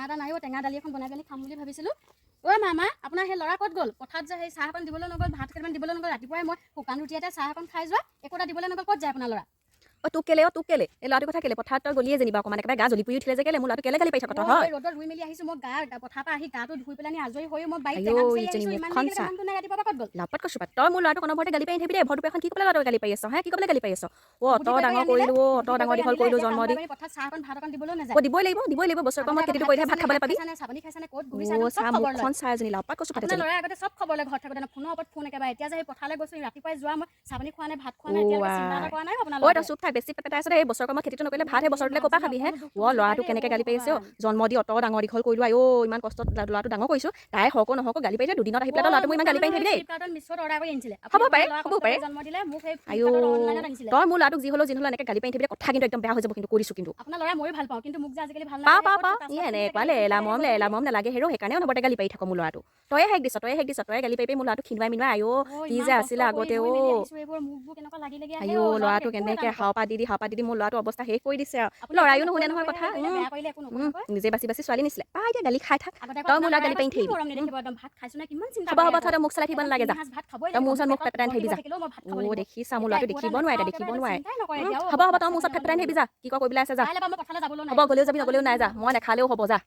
এটা নাই টেঙা দালি এখন বনাই পেলাই খাম বুলি ভাবিছিলোঁ ঐ মামা আপোনাৰ সেই ল'ৰা ক'ত গ'ল পথাৰত যে সেই চাহ অকণ দিবলৈ নগ'ল ভাত কেইটামান দিবলৈ নগ'ল ৰাতিপুৱাই মই শুকান ৰুটি এটা চাহ অকণ খাই যোৱা একো এটা দিবলৈ নগ'ল ক'ত যায় আপোনাৰ ল'ৰা তোক কেলে এই ল'ৰাটোৰ কথা কেলে পথাৰত তই গলিয়ে যেনিবা অকণমান একেবাৰে গা জ্বলি পুৰি উঠিলে যে কেলে মোৰ ল'ৰাটো কেলে গালি পাৰি থাক হয় ৰ'দত ৰুই মেলি আহিছোঁ মই পথাৰৰ পৰা আহি গাটো ধুই পেলাই আজৰি হৈ মই বাইক মুখখন চা লাপত কৈছোঁ তই মোৰ ল'ৰাটোক অনবৰতে গালি পাৰি থাকিবি দেই ভৰটো এখন কি ক'বলৈ ল'ৰাটোক গালি পাৰি আছ হে কি ক'বলৈ গালি পাৰি আছ অত ডাঙৰ কৰিলোঁ অত ডাঙৰ দীঘল কৰিলোঁ জন্ম দি দিবই লাগিব বছৰকৰ মই খেতিটো কৰিহে ভাত খাবলৈ পাবি চা মুখখন চাই এজনী লাপত কৈছোঁ পাতে ল'ৰাই আগতে চব খবৰলৈ ঘৰত থাকোঁতে ফোনৰ ওপৰত ফোন একেবাৰে এতিয়া যে সেই পথাৰলৈ গৈছোঁ ৰাতিপুৱাই যোৱা মই চাপানি খোৱা নাই ভাত খোৱা নাই চিন্তা কৰা নাই আপোনাৰ তই চুপ থাক বেছি পেটাই আছে এই বছৰকৰ মই খেতিটো নকৰিলে ভাত সেই বছৰটোলৈ ক'ৰ পৰা খাবি হে ল'ৰাটো কেনেকৈ গালি পাৰি আছে জন্ম দি অত ডাঙৰ দীঘল কৰিলোঁ ইমান কষ্টত ল'ৰাটো ডাঙৰ কৰিছোঁ তাই হওক নহওক গালি পাৰি দুদিনত আহি পেলাই ল'ৰাটো মই ইমান গালি পাৰি থাকিবি দেই হ'ব পাৰে তই মোৰ ল'ৰাটোক যি হ'লেও এনেকৈ গালি পাৰি থাকিবি কথা কিন্তু একদম বেয়া হৈ যাব কিন্তু কৰিছোঁ কিন্তু আপোনাৰ ল'ৰাই ময়ো ভাল পাওঁ কিন্তু মোক যে আজিকালি ভাল পাওঁ এনেকুৱা লেলা মৰম নালাগে হেৰৌ সেইকাৰণে অনবৰতে গালি পাৰি থাকো মোৰ ল'ৰাটো তয়ে হেক দিছ তয়ে গালি পাৰি মোৰ ল'ৰাটো খিনুৱাই মিনুৱাই কি যে আছিলে আগতে ল'ৰাটো কেনেকৈ হাওপা দি মোৰ ল'ৰাটো অৱস্থা শেষ কৰি দিছে আৰু ল'ৰায়ো নুশুনে নহয় কথা নিজে বাচি ছোৱালী নিছিলে পাই এতিয়া গালি খাই থাক তই মোৰ ল'ৰাক গালি পাৰি থাকিবি হ'ব তই মুখ চলাই থাকিব নালাগে যা তই মোৰ ওচৰত মুখ পেটাই থাকিবি যা দেখিছা মোৰ ল'ৰাটো দেখিব নোৱাৰে হ'ব তই মোৰ ওচৰত পেটাই থাকিবি যা কি কৰিবলৈ আছে যা হ'ব গ'লেও যাবি নগ'লেও নাই যা মই নেখালেও হ'ব যা